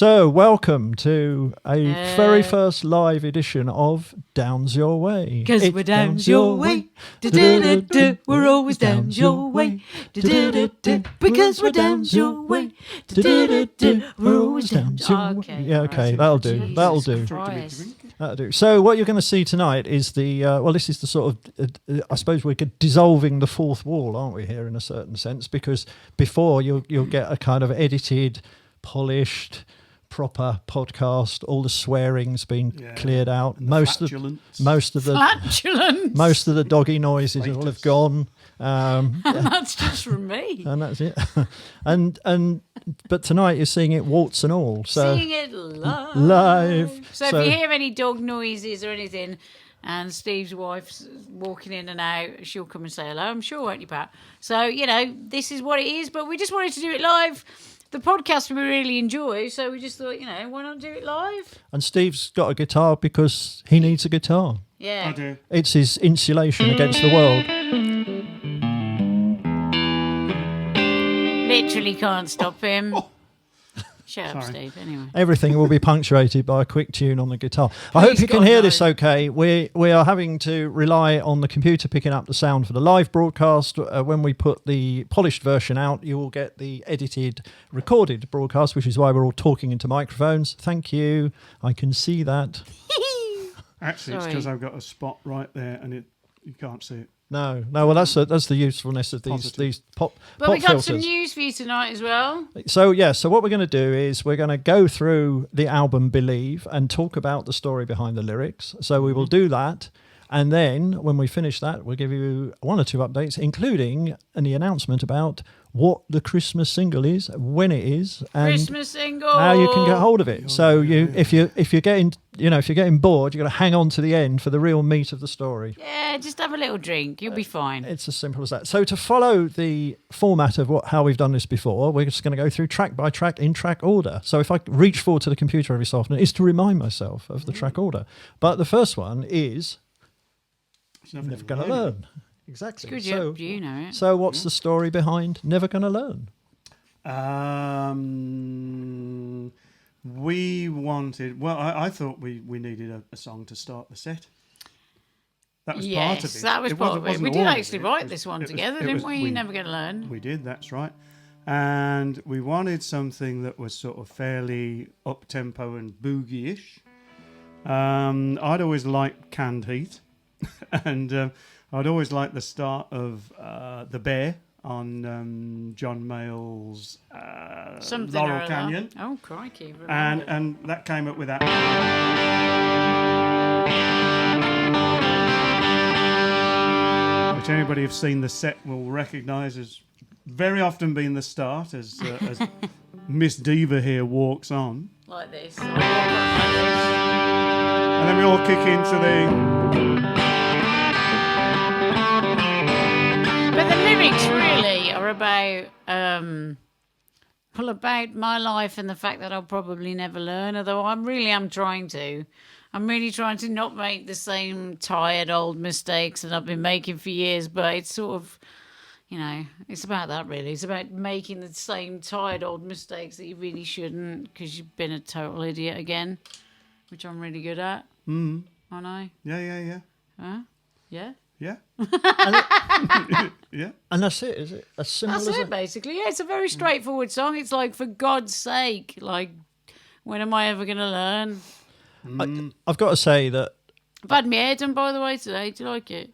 So, welcome to a very first live edition of Downes Your Way. Because we're Downes Your Way. We're always Downes Your Way. Because we're Downes Your Way. We're always Downes Your Way. Yeah, okay, that'll do. That'll do. That'll do. So, what you're going to see tonight is this is the sort of, I suppose we're dissolving the fourth wall, aren't we, here in a certain sense? Because before you'll get a kind of edited, polished, proper podcast, all the swearing's been cleared out, most of the doggy noises will have gone, and that's just from me, and that's it. But tonight you're seeing it warts and all, so seeing it live. So if you hear any dog noises or anything and Steve's wife's walking in and out, she'll come and say hello, I'm sure, won't you, Pat? So this is what it is, but we just wanted to do it live. The podcast we really enjoy, so we just thought, why not do it live? And Steve's got a guitar because he needs a guitar. Yeah. I do. It's his insulation against the world. Literally can't stop him. Shut up, Steve, anyway. Everything will be punctuated by a quick tune on the guitar. I hope you can hear this okay. We are having to rely on the computer picking up the sound for the live broadcast. When we put the polished version out, you will get the edited, recorded broadcast, which is why we're all talking into microphones. Thank you. I can see that. Actually, it's because I've got a spot right there and you can't see it. No. Well, that's the usefulness of these pop. But we got filters. some news for you tonight as well. So what we're going to do is we're going to go through the album Believe and talk about the story behind the lyrics. So we will do that, and then when we finish that, we'll give you one or two updates, including the announcement about what the Christmas single is, when it is, and Christmas single, how you can get hold of it. So if you're getting bored, you've got to hang on to the end for the real meat of the story. Yeah, just have a little drink. You'll be fine. It's as simple as that. So to follow the format of how we've done this before, we're just going to go through track by track in track order. So if I reach forward to the computer every so often, it's to remind myself of the track order. But the first one is Never Gonna Learn. Exactly. It's good you know it. So what's the story behind Never Gonna Learn? We wanted... Well, I thought we needed a song to start the set. That was part of it. That was part of it. We did actually write this one together, didn't we? You're Never Gonna Learn. We did, that's right. And we wanted something that was sort of fairly up-tempo and boogie-ish. I'd always liked Canned Heat. And I'd always liked the start of The Bear on John Mayall's Laurel Canyon. Oh, crikey. And that came up with that. Which anybody who's seen the set will recognise as very often being the start as Miss Diva here walks on. Like this. And then we all kick into the... But the lyrics really are about about my life and the fact that I'll probably never learn, although I'm really trying to. I'm really trying to not make the same tired old mistakes that I've been making for years, but it's sort of, it's about that really. It's about making the same tired old mistakes that you really shouldn't because you've been a total idiot again, which I'm really good at. Aren't I? Yeah. Huh? Yeah? Yeah. Yeah. And that's it, is it? As simple as it? Basically. Yeah, it's a very straightforward song. It's like, for God's sake, like, when am I ever going to learn? I've got to say that... I've had my hair done, by the way, today. Do you like it?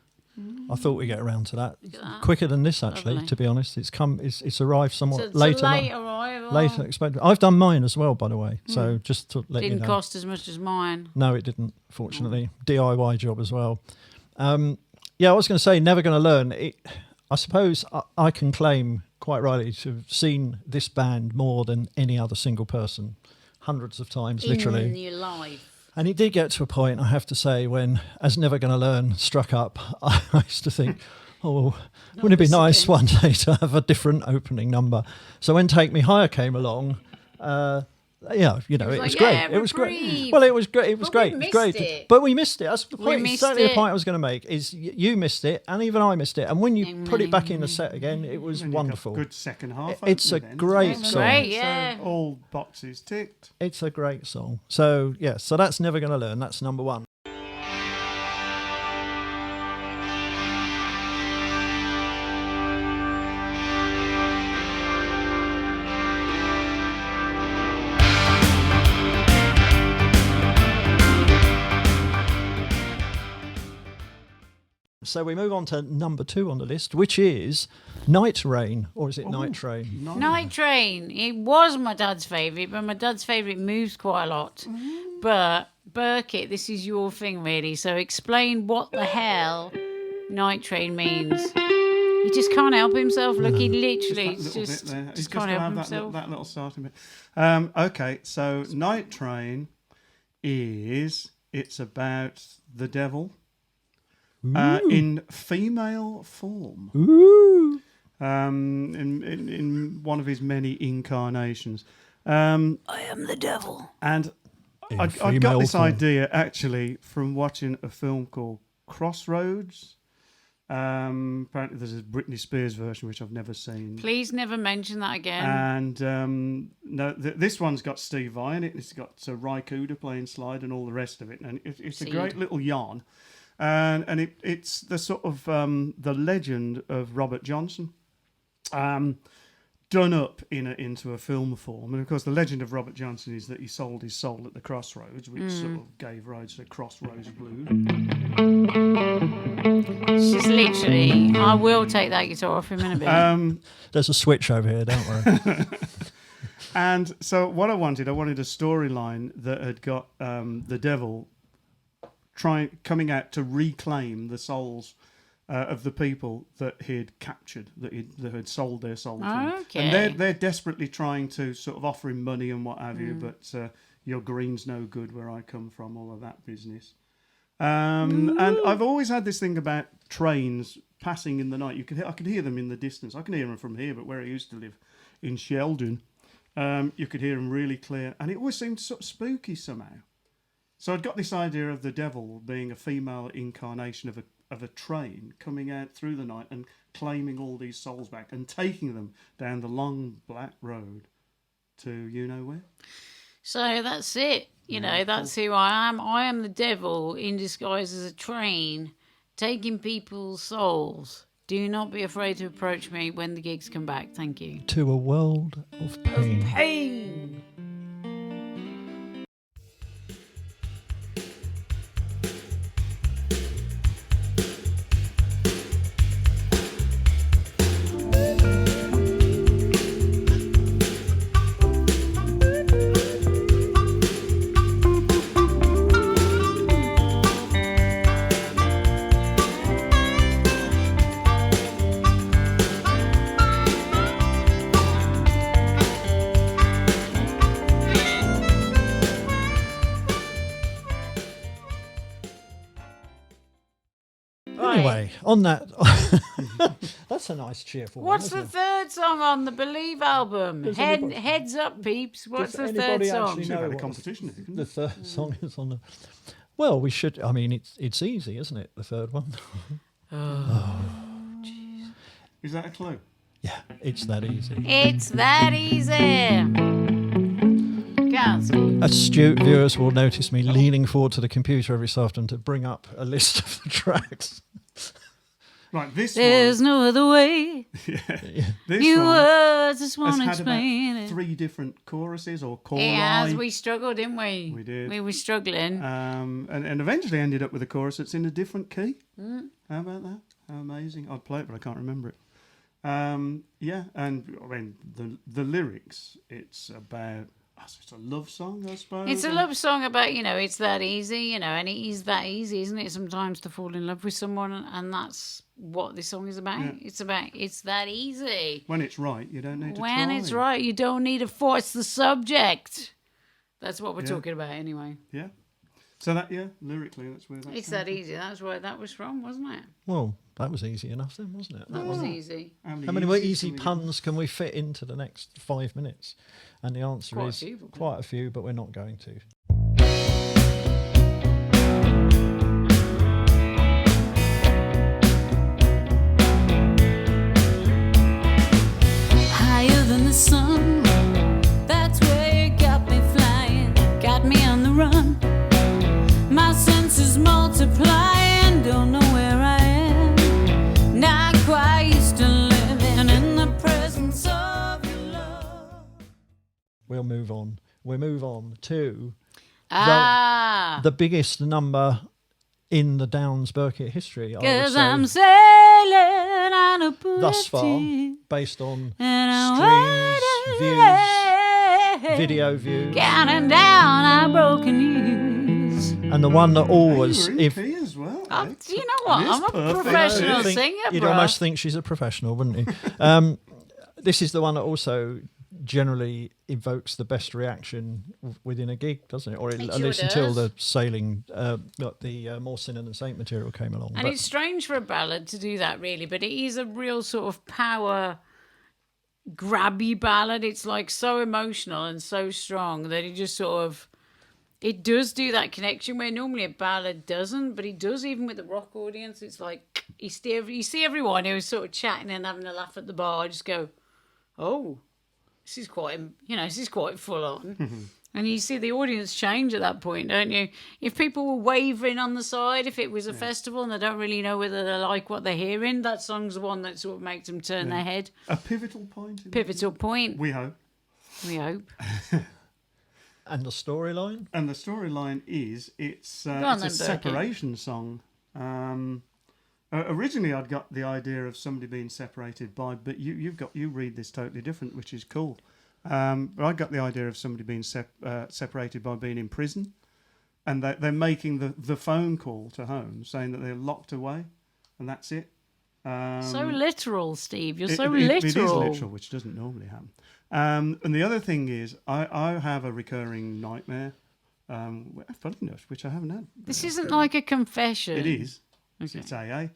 I thought we'd get around to that. Quicker than this, actually, Lovely. to be honest. It's arrived somewhat later. later. Arrival. Later expected. I've done mine as well, by the way. So just to let you know. Didn't cost as much as mine. No, it didn't, fortunately. DIY job as well. I was going to say, Never Gonna Learn. I suppose I can claim quite rightly to have seen this band more than any other single person, hundreds of times, literally. In your life. And it did get to a point, I have to say, when As Never Gonna Learn struck up, I used to think, wouldn't it be nice one day to have a different opening number? So when Take Me Higher came along, Yeah, you know, It it was was like, great. yeah, It was great. reprieve. Well, it was great. It was But we great. It was missed great. it. But we missed it. That's the We point. missed Exactly the it. point I was going to make. Is you missed it, and even I missed it. And when you put it back in the set again, it was And you got wonderful. good second half. It's a opening then, great isn't it? song. Great, yeah. So all boxes ticked. It's a great song. So yeah, so that's Never Gonna Learn. That's number one. So we move on to number 2 on the list, which is Night Rain, or is it Night Train? Night Train. It was my dad's favourite, but my dad's favourite moves quite a lot. But Birkett, this is your thing, really. So explain what the hell Night Train means. He just can't help himself. Look, he literally just can't help himself. That little starting bit. Okay, so Night Train it's about the devil in female form. Ooh. In one of his many incarnations. I am the devil. And In I got female this form. idea actually from watching a film called Crossroads. Apparently there's a Britney Spears version which I've never seen. Please never mention that again. And this one's got Steve Vai in it. It's got Ry Cooder playing slide and all the rest of it. And it's a Seed. great little yarn. And it's the sort of the legend of Robert Johnson, done up into a film form. And of course, the legend of Robert Johnson is that he sold his soul at the Crossroads, which sort of gave rise to Crossroads Blues. It's just literally, I will take that guitar off him in a bit. There's a switch over here, don't worry. And so what I wanted a storyline that had got the devil coming out to reclaim the souls of the people that he had captured, that had sold their souls to. Okay. And they're desperately trying to sort of offer him money and what have you, but your green's no good where I come from, all of that business. And I've always had this thing about trains passing in the night. I could hear them in the distance. I can hear them from here, but where I used to live in Sheldon, you could hear them really clear, and it always seemed sort of spooky somehow. So I'd got this idea of the devil being a female incarnation of a train coming out through the night and claiming all these souls back and taking them down the long black road to you know where. So that's it. You know, that's who I am. I am the devil in disguise as a train, taking people's souls. Do not be afraid to approach me when the gigs come back. Thank you. To a world of pain. Pain. Anyway, on that, that's a nice cheerful one. What's isn't the it? third song on the Believe album? Does anybody- Heads up, peeps. What's Does the third anybody song? actually Should have know had a what competition. Couldn't the it? third song is on the... Well, we should... I mean, it's easy, isn't it, the third one? Is that a clue? Yeah, it's that easy. It's that easy. Can't see. Astute viewers will notice me leaning forward to the computer every so often to bring up a list of the tracks. Right, this There's no other way. this You one words just has won't had explain about it. 3 different choruses or choral. As we struggled, didn't we? We did. We were struggling. And eventually ended up with a chorus that's in a different key. How about that? How amazing. I'd play it, but I can't remember it. Yeah, and I mean, the lyrics, it's about... It's a love song, I suppose. It's a love song about, you know, it's that easy, you know, and it is that easy, isn't it, sometimes to fall in love with someone, and that's what this song is about. Yeah. It's about, it's that easy. When it's right, you don't need to When try. it's right, you don't need to force the subject. That's what we're talking about anyway. Yeah. So that, lyrically, that's where that's It's that easy. That's where that was from, wasn't it? Well, That was easy enough then, wasn't it? That was easy. How many more easy puns can we fit into the next 5 minutes? And the answer is quite a few, but we're not going to. Higher than the sun, that's where you got me flying, got me on the run. My senses multiplying, don't know where I am. Not quite used to living in the presence of your love. We'll move on. We move on to the biggest number in the Downes Birkett history. Cause I'm sailing on a bullet thus far, tube, based on and streams, views, video views, counting down our broken years. and the one that always, if as well, You know what? I'm a professional singer, you'd bruh. almost think she's a professional, wouldn't you? This is the one that also generally evokes the best reaction within a gig, doesn't it? Or at least until the sailing, the More Sinner Than Saint material came along. And it's strange for a ballad to do that, really, but it is a real sort of power grabby ballad. It's like so emotional and so strong that it just sort of, it does do that connection where normally a ballad doesn't, but it does even with the rock audience. It's like you see everyone who's sort of chatting and having a laugh at the bar just go, oh, this is quite full on. And you see the audience change at that point, don't you? If people were wavering on the side, if it was a festival and they don't really know whether they like what they're hearing, that song's the one that sort of makes them turn their head. A pivotal point. Pivotal point. We hope. We hope. And the storyline? And the storyline is it's on a then, separation song. Originally, I'd got the idea of somebody being separated by, but you read this totally different, which is cool. But I got the idea of somebody being separated by being in prison, and they're making the phone call to home saying that they're locked away, and that's it. So literal, Steve. You're so literal. literal. It is literal, which doesn't normally happen. And the other thing is, I have a recurring nightmare, funny enough, which I haven't had. This isn't like a confession. It is. Okay. It's AA.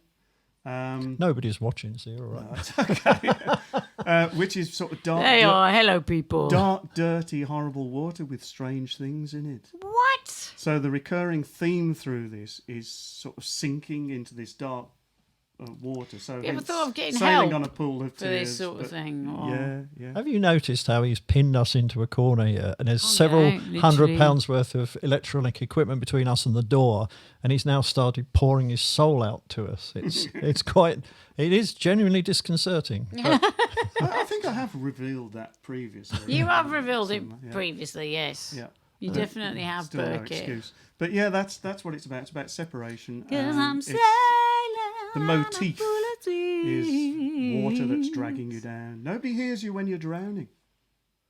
Nobody's watching, so you're all right. Okay. Which is sort of dark. They are. Hello, people. Dark, dirty, horrible water with strange things in it. What? So the recurring theme through this is sort of sinking into this dark water. So You ever thought of getting sailing help on a pool of for tears, this sort of thing? Or... Yeah. Have you noticed how he's pinned us into a corner here? And there's Oh, several yeah, literally. £100 worth of electronic equipment between us and the door, and he's now started pouring his soul out to us. It is genuinely disconcerting. But I think I have revealed that previously. You have revealed it Yeah. previously, yes. Yeah. You definitely have, Still no Birkett. excuse. But yeah, that's what it's about. It's about separation. Because I'm It's- sailing the on motif a bullet is water that's tube. dragging you down. Nobody hears you when you're drowning.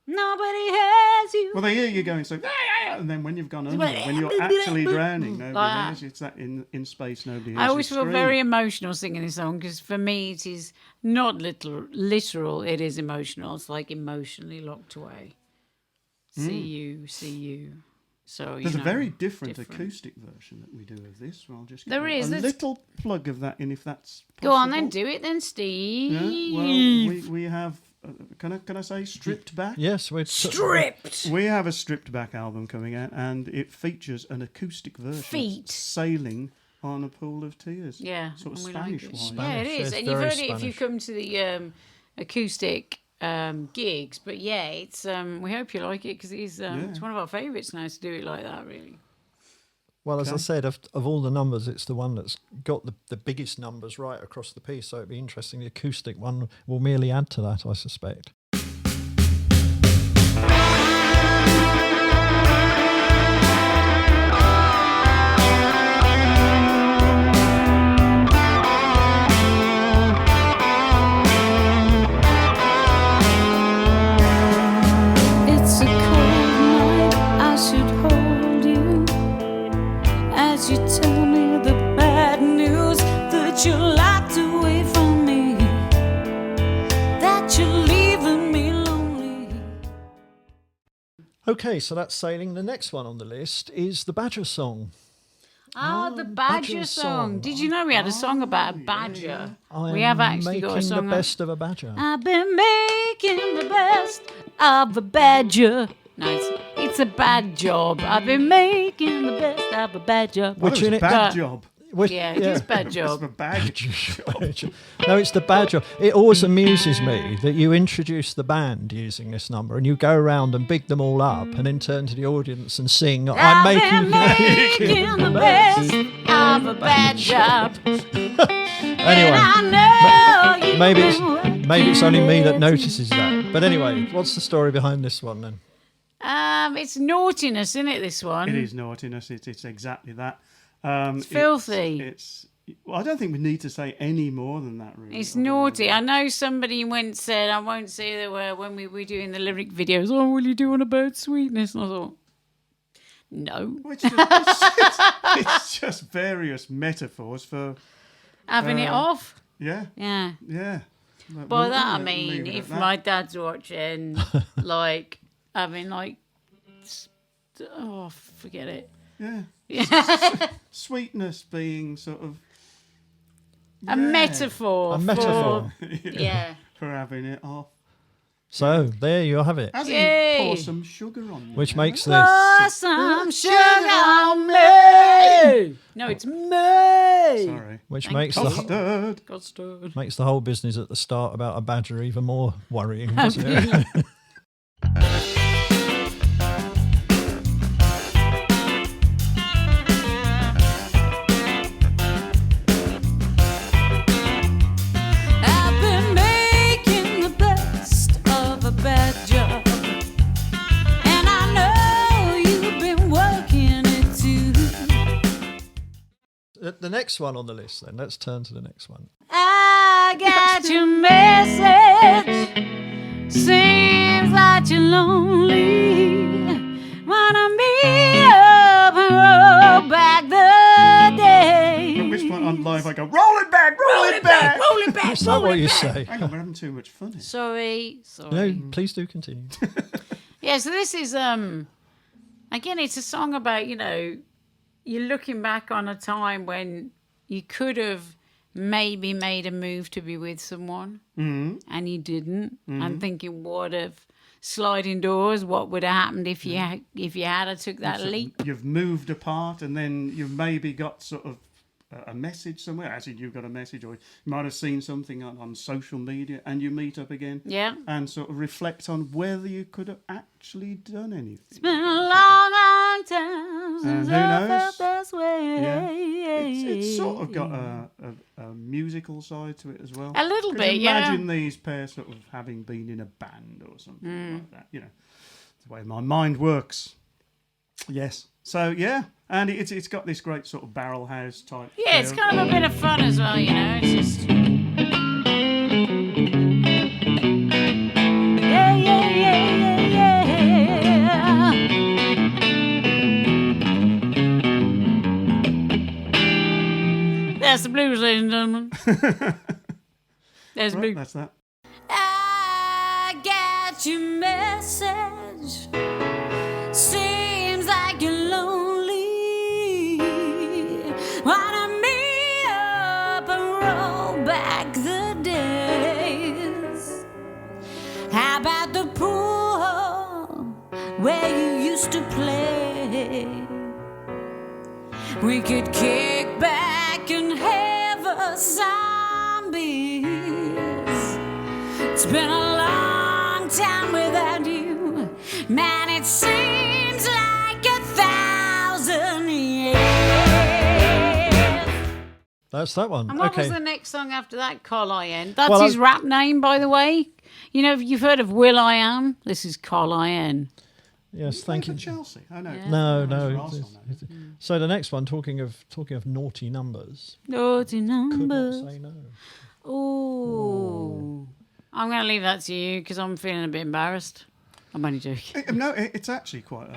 Nobody has you. Well, they hear you going so, and then when you've gone under, when you're actually drowning, nobody Like hears you. It's that in space, nobody hears I always you feel scream. very emotional singing this song because for me it is not literal, it is emotional. It's like emotionally locked away. See you. So There's a very different acoustic version that we do of this. Well, I'll just There get is. a There's- little plug of that in, if that's possible. Go on then, do it then, Steve. Yeah, well, we have. Can I say stripped back? yes, we're Stripped. We have a stripped back album coming out, and it features an acoustic version. Feet. Sailing on a pool of tears. Yeah, Sort of and we like Spanish it. wise. Yeah, it Spanish, is, yes, and you've very heard it if you Spanish. come to the acoustic gigs. But yeah, it's we hope you like it because it's one of our favourites now to do it like that. Really. Well, as I said, of all the numbers, it's the one that's got the biggest numbers right across the piece, so it'd be interesting. The acoustic one will merely add to that, I suspect. It's a cold night, I should hold you as you tell me the bad news that you're locked away from me, that you're leaving me lonely. Okay, so that's Sailing. The next one on the list is the Badger Song. Oh, the Badger song. Did you know we had a song about a badger? I We am have actually got a making song. the best of a badger. I've been making the best of a badger. No, it's a bad job. I've been making the best of a badger. Which Which in a it- bad job. Yeah, it is bad It's job. a bad job. No, it's the badger. It always amuses me that you introduce the band using this number and you go around and big them all up and then turn to the audience and sing, I'm I've been making making the best of a bad job. Anyway, I know maybe it's only me that notices that. But anyway, what's the story behind this one then? It's naughtiness, isn't it, this one? It is naughtiness. It's exactly that. It's filthy. Well, I don't think we need to say any more than that, really. It's naughty. I know somebody said, I won't say the word, when we were doing the lyric videos, oh, will you do on about sweetness? And I thought, no. It's just various metaphors for... Having it off? Yeah, Yeah. yeah. By that I Leave mean, it at if that. my dad's watching, like, having like, oh, forget it. Yeah. Sweetness being sort of... A metaphor. A metaphor. Yeah. For having it off. So, there you have it. As Yay. in, pour some sugar on you. Which makes this... Pour some sugar on me. No, it's me. Sorry. Which Thank makes you. Custard. Custard. makes the whole business at the start about a badger even more worrying, doesn't it? I've been making the best of a bad job, and I know you've been working it too. The next one on the list then, let's turn to the next one. I got your message. Seems like you're lonely. Wanna meet up and roll back the day. At which point on live I go, roll it back, roll it back. roll it back. Is that what you say? Hang on, we're having too much fun here. Sorry. No, please do continue. Yeah, so this is again, it's a song about, you're looking back on a time when you could have maybe made a move to be with someone and you didn't. I'm thinking, what if sliding doors, what would have happened if you had took that leap? You've moved apart and then you've maybe got sort of a message somewhere. As in you've got a message, or you might have seen something on social media and you meet up again. Yeah. And sort of reflect on whether you could have actually done anything. It's been a long, long time since who I knows? felt this way. Yeah. It's sort of got a musical side to it as well. A little 'Cause bit, yeah. Imagine these pairs sort of having been in a band or something like that. It's the way my mind works. Yes. So, yeah. And it's got this great sort of barrel house type. Yeah, it's feel. kind of a bit of fun as well, It's just... Yeah, yeah, yeah, yeah, yeah. That's the blues, ladies and gentlemen. There's the Right, blues. that's that. I got your message. Seems like you're lonely. Wanna meet up and roll back the days. How about the pool where you used to play? We could kick back and have a zombies. It's been a long time without you. Man, it seems like 1,000 years. That's that one. And what Okay. was the next song after that? Col-I-N. That's Well, his rap name, by the way. You've heard of Will I Am? This is Col-I-N. Yes, thank For you. Chelsea. I know. No, That's no. Arsenal now. So the next one, talking of naughty numbers, Naughty could not numbers. say no. Ooh. I'm going to leave that to you because I'm feeling a bit embarrassed. I'm only joking. No, it's actually quite.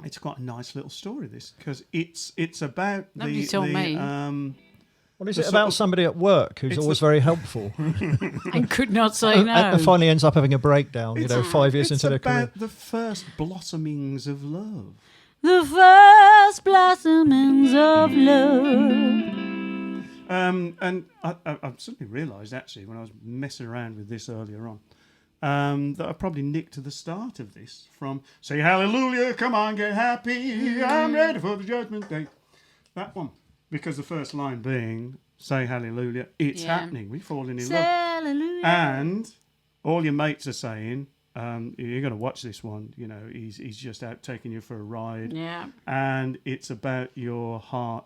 It's quite a nice little story. This because it's about Nobody told me. What is The it sort about of- somebody at work who's It's always a- very helpful And could not say no. and finally ends up having a breakdown, 5 years it's into their career? about the first blossomings of love. the first blossomings of love. And I've suddenly realised, actually, when I was messing around with this earlier on, that I probably nicked the start of this from "Say Hallelujah, come on, get happy, I'm ready for the judgment day." That one, because the first line being "Say Hallelujah, it's happening, we're falling in love," Hallelujah. and all your mates are saying, "You're going to watch this one. You know, he's just out taking you for a ride." Yeah. And it's about your heart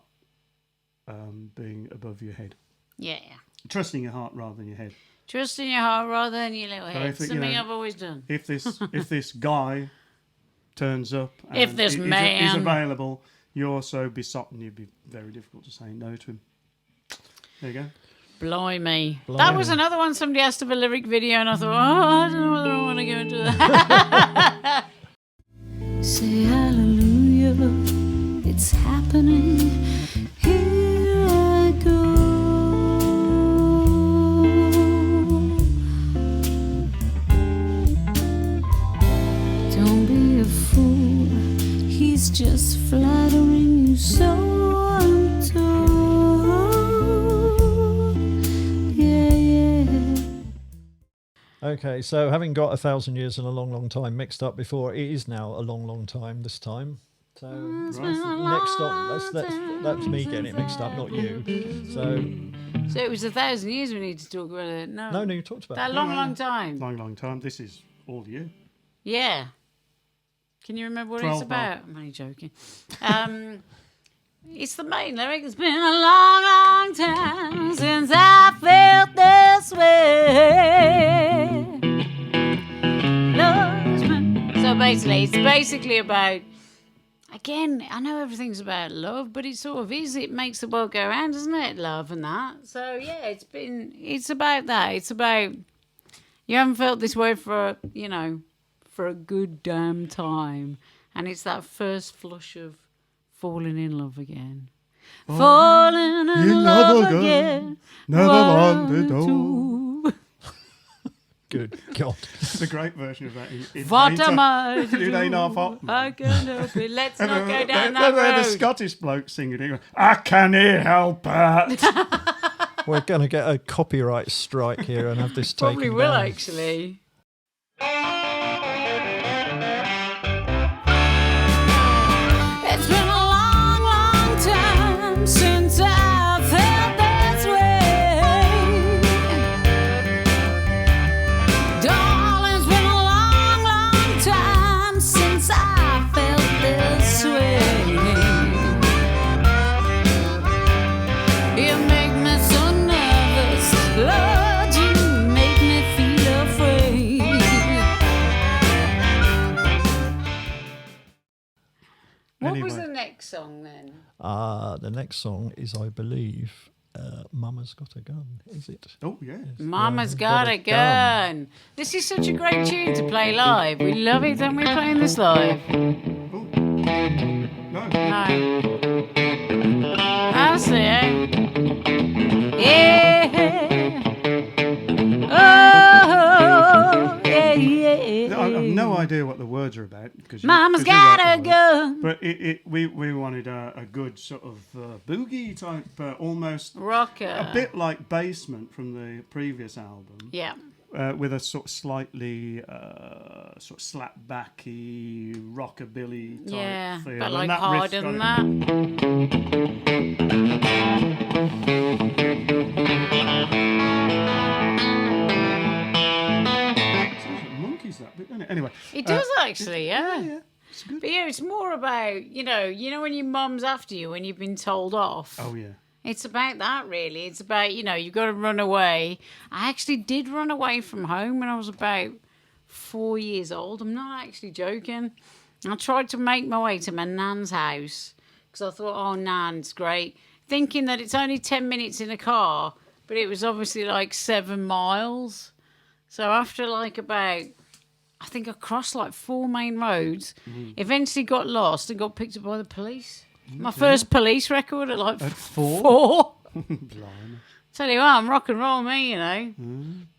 being above your head, Yeah. trusting your heart rather than your head. Trust in your heart rather than your little head. if it- you Something know, I've always done. If this guy turns up, and If this is man available, you're so besotted, it'd be very difficult to say no to him. There you go. Blimey. That Blimey. was another one somebody asked of a lyric video, and I thought, I don't know whether I want to go into that. Say hallelujah, it's happening. Here I go. Don't be a fool, he's just flattering you, so I'm told. Yeah. Okay, so having got 1,000 years and a long, long time mixed up before, it is now a long, long time this time. So next up, that's me getting it mixed up, not you. So it was 1,000 years we need to talk about it. No, no, you talked about that it. long time. Long time. This is all you. Yeah. Can you remember what 12 it's about? I'm only joking. It's the main lyric. It's been a long, long time since I felt this way. Love's been... So basically, it's basically about... Again, I know everything's about love, but it sort of is. It makes the world go round, doesn't it? Love and that. So yeah, it's about that. It's about... You haven't felt this way for a good damn time. And it's that first flush of falling in love again. Falling in love again. Never wanted to. to. Good God. It's a great version of that. What am I to It ain't half do? hot. I can't help it. Let's not go down that The road. Scottish bloke singing it. I can't help it. We're going to get a copyright strike here and have this taken Probably will, down. actually. It's been a long, long time since I felt this way. Darling, it's been a long, long time since I felt this way. You make me so nervous, Lord, you make me feel afraid. What was Anyway. the next song then? The next song is, I believe, Mama's Got a Gun, is it? Oh, yes. Mama's got a gun. This is such a great tune to play live. We love it when we're playing this live. Oh. No. No. I see it. Yeah. Oh, yeah, yeah. I have no idea what the words are about. Mama's got a gun. But we wanted a good sort of boogie type, almost Rocker. a bit like Basement from the previous album. Yeah. With a sort of slightly sort of slapbacky rockabilly type Yeah. feel. But And like that riff's harder got than it. Sounds like monkeys, that bit, doesn't it? Anyway. It does actually, yeah. Yeah. It's good. But yeah, it's more about, you know when your mum's after you when you've been told off. Oh, yeah. It's about that, really. It's about, you've got to run away. I actually did run away from home when I was about 4 years old. I'm not actually joking. I tried to make my way to my nan's house because I thought, oh, nan's great. Thinking that it's only 10 minutes in a car, but it was obviously like 7 miles. So after I think I crossed 4 main roads, eventually got lost and got picked up by the police. My first police record at At 4? 4. Blimey. Tell you what, I'm rock and roll, me, you know.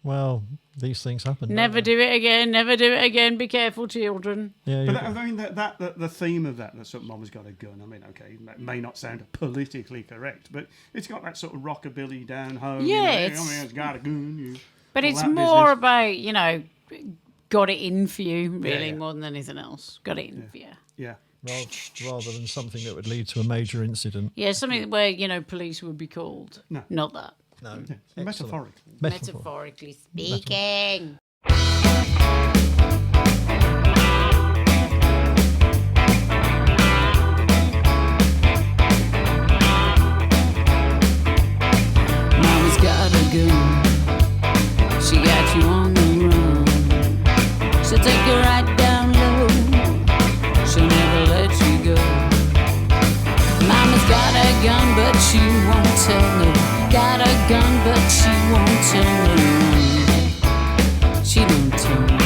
Well, these things happen. Never do it again. Never do it again. Be careful, children. Yeah, But I mean, the theme of that sort of Momma's got a gun. I mean, okay, it may not sound politically correct, but it's got that sort of rockabilly down home. Yeah, it's got a gun. But all it's that more business. about, you know, got it in for you, really, Yeah. more than anything else. Got it in for you. Yeah. rather than something that would lead to a major incident. Yeah, something where, you know, police would be called. No. Not that. No, Yeah. excellent. Metaphorically. Metaphorically speaking. Mama's got a gun. She got you on the run. She'll take you right down low. She'll never let you go. Mama's got a gun, but she won't tell it. Got a gun, but she won't tell it. She don't tell me.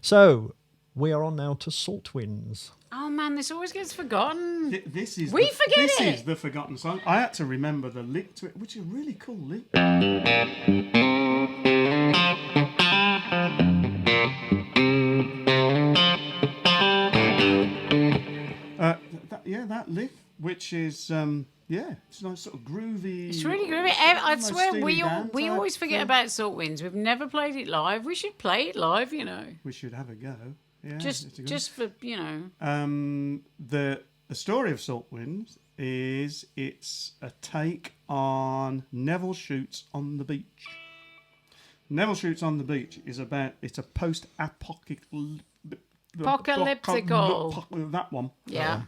So, we are on now to Salt Winds. Oh man, this always gets forgotten. This is We forget this it. is the forgotten song. I had to remember the lick to it, which is a really cool lick. That lick, which is it's nice sort of groovy. It's really groovy. I almost swear, Steely we Dan type always forget thing. about Salt Winds. We've never played it live. We should play it live, you know. We should have a go. Yeah, it's a good Just for, you know. The story of Salt Winds is it's a take on Neville Shoots on the Beach. Neville Shoots on the Beach is it's a post-apocalyptical that one. Yeah.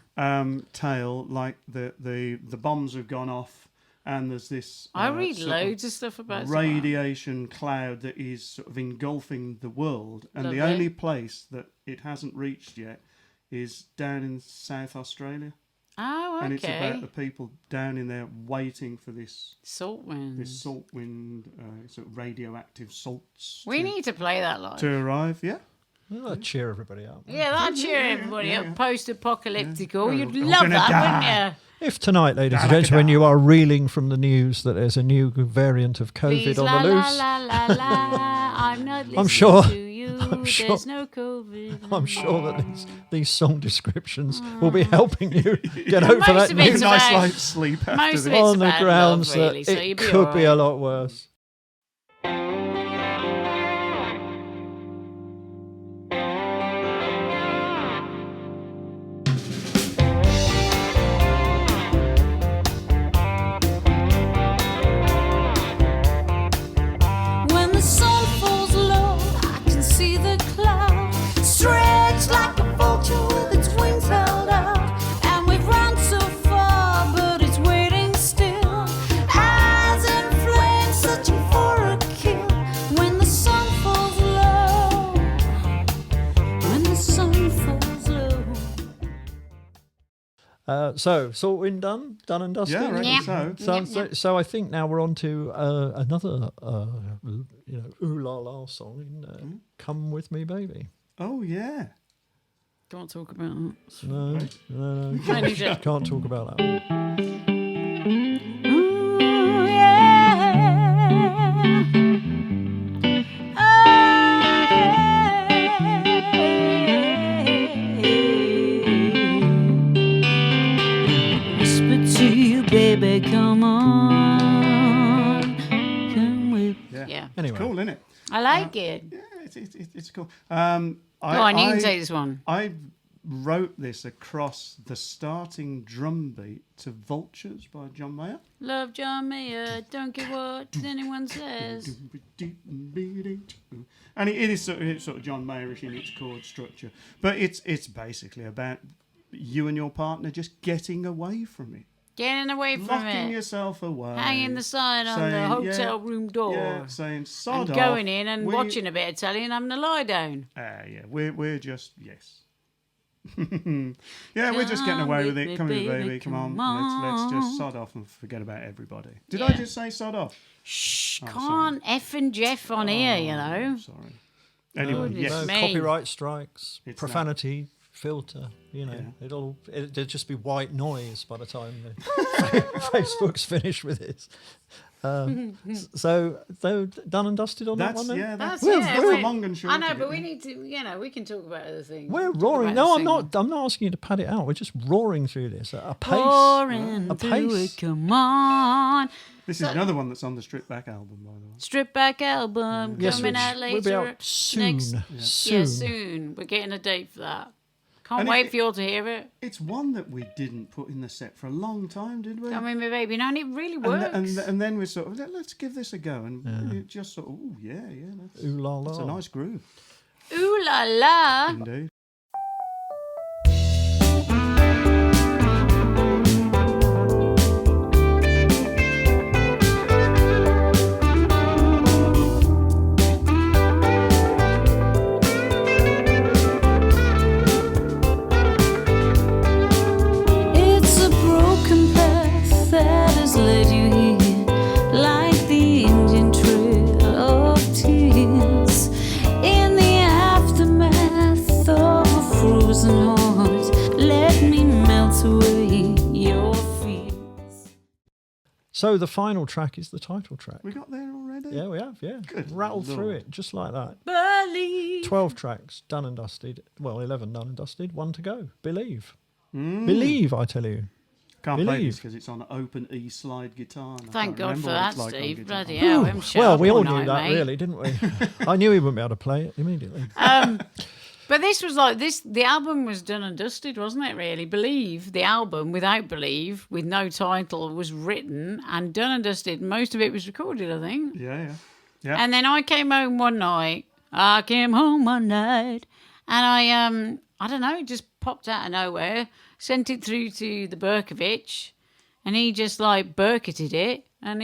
Tale, like the bombs have gone off and there's this I read sort loads of stuff about that. radiation cloud that is sort of engulfing the world, and Lovely. the only place that it hasn't reached yet is down in South Australia. Oh, okay. And it's about the people down in there waiting for this Salt Winds. salt wind, sort of radioactive salts We need to play that live. to arrive. Yeah. Well, that'd cheer everybody up. Yeah, that'd cheer everybody yeah. up. Post-apocalyptical. Yeah. You'd We're love gonna that, die. wouldn't you? If tonight, ladies and gentlemen, you are reeling from the news that there's a new variant of COVID Please, on la, the la, loose, la, la, la. I'm not listening sure- to you. I'm sure- There's no COVID. I'm sure that these song descriptions will be helping you get over Most that of it's news Nice about- night's sleep after most this. of it's on the about grounds love, really, that so it you'd be could be a alright. lot worse. When the sun falls low, I can see the cloud stretched like a vulture with its wings held out. And we've run so far, but it's waiting still. Eyes in flames, searching for a kill. When the sun falls low, when the sun falls low. So, Salt Wind done and dusted. Yeah, I reckon Yeah. so. So I think now we're on to another, ooh la la song in "Come With Me, Baby." Oh yeah. Don't talk about that. No, I need to- can't talk about that one. Ooh, yeah. Whisper to you, baby, come on. Come with. Yeah. Anyway, Cool, isn't it? I like it. Yeah, it's cool. Go on, you can take this one. I wrote this across the starting drum beat to Vultures by John Mayer. Love John Mayer, don't care what anyone says. And it is sort of John Mayerish in its chord structure. But it's basically about you and your partner just getting away from it. Getting away from Locking it. yourself away. Hanging the sign on the saying, hotel room door. Yeah, saying sod And off. going in and We- watching a bit of telly and having a lie down. Yeah, we're just yes. Yeah, we're just getting away with it. Come here, baby. Come on. Let's just sod off and forget about everybody. Did I Yeah. just say sod off? Shh, Oh, can't F and Jeff on here, you know. Sorry. Anyway, Goodness yes. no me. copyright strikes, It's profanity filter. Yeah. There'll just be white noise by the time. Facebook's finished with this. So they're done and dusted on that one then? Yeah, that's We're long and short. I know, but we need to, we can talk about other things. We're Talk roaring. about No, the I'm not. I'm not asking you to pad it out. We're just roaring through this at a pace. Roaring a through pace. it, come on. This is another one that's on the Strip Back album, by the way. Strip Back album coming out later. We'll be out soon. Yeah, soon. We're getting a date for that. Can't wait for you all to hear it. It's one that we didn't put in the set for a long time, did we? I mean, my baby, no, and it really works. And then we sort of, let's give this a go. And it just sort of, Ooh la la. that's a nice groove. Ooh la la. Indeed. So the final track is the title track. We got there already? Yeah, we have, yeah. Good Rattled Lord. through it, just like that. Believe. 12 tracks, done and dusted. Well, 11 done and dusted, 1 to go. Believe. Believe, I tell you. Can't play Believe. this because it's on open E slide guitar. And I Thank can't God remember for what that, it's like on Steve. guitar. Bloody hell, I'm shut Well, up we all night, knew that, mate. really, didn't we? I knew he wouldn't be able to play it immediately. But this was like this. The album was done and dusted, wasn't it? Really, Believe, the album without Believe, with no title, was written and done and dusted. Most of it was recorded, I think. Yeah. And then I came home one night. I came home one night, and I don't know, it just popped out of nowhere. Sent it through to the Birkett, and he just like Birketted it. And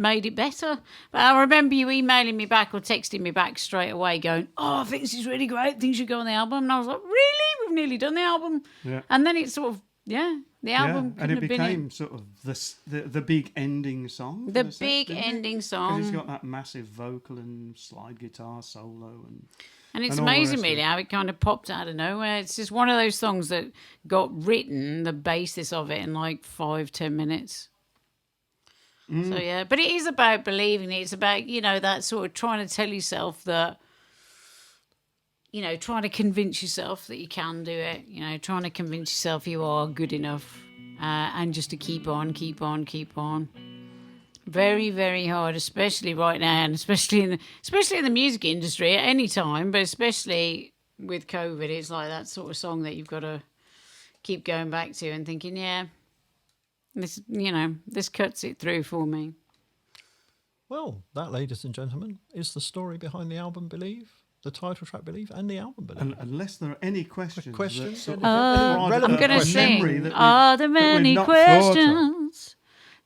made it better. But I remember you emailing me back or texting me back straight away going, I think this is really great. Things should go on the album. And I was like, really? We've nearly done the album. Yeah. And then it's sort of, the album and it have been became sort of the big ending song. The big ending song. Because it's got that massive vocal and slide guitar solo. And it's and all the amazing, rest of really, it. how it kind of popped out of nowhere. It's just one of those songs that got written, the basis of it, in like 5-10 minutes. So, yeah, but it is about believing. It's about, that sort of trying to tell yourself that, trying to convince yourself that you can do it, trying to convince yourself you are good enough and just to keep on. Very, very hard, especially right now, and especially in the music industry at any time, but especially with COVID. It's like that sort of song that you've got to keep going back to and thinking, this cuts it through for me. Well, that, ladies and gentlemen, is the story behind the album Believe, the title track Believe, and the album Believe. Unless there are any questions. I'm going to sing. Are there many questions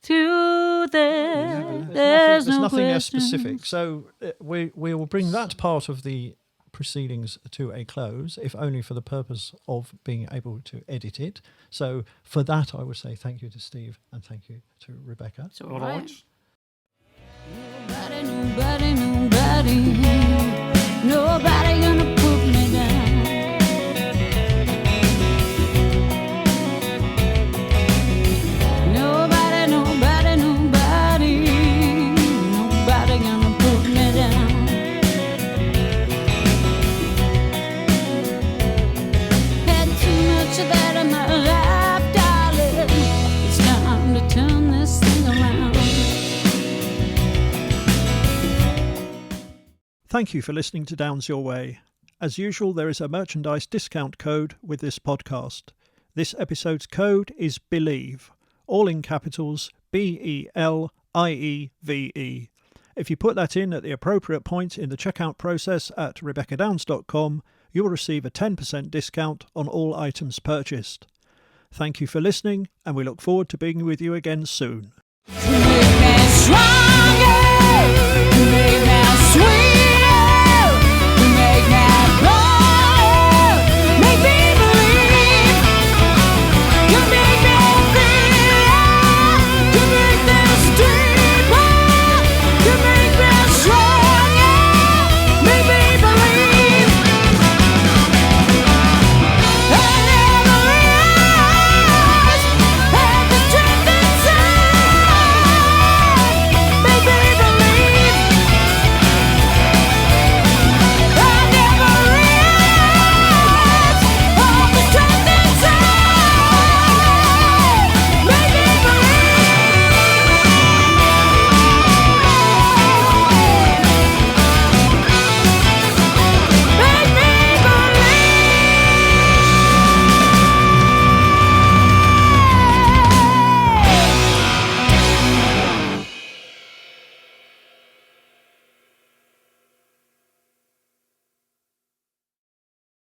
to there? There's no nothing as questions. specific. So we will bring that part of the proceedings to a close, if only for the purpose of being able to edit it. So for that, I would say thank you to Steve and thank you to Rebecca. It's all right. Nobody gonna put me down. Nobody gonna put me down. Had too much of that in my life, darling. It's time to turn this thing around. Thank you for listening to Downes Your Way. As usual, there is a merchandise discount code with this podcast. This episode's code is BELIEVE, all in capitals, BELIEVE. If you put that in at the appropriate point in the checkout process at RebeccaDownes.com, you will receive a 10% discount on all items purchased. Thank you for listening, and we look forward to being with you again soon. Stronger.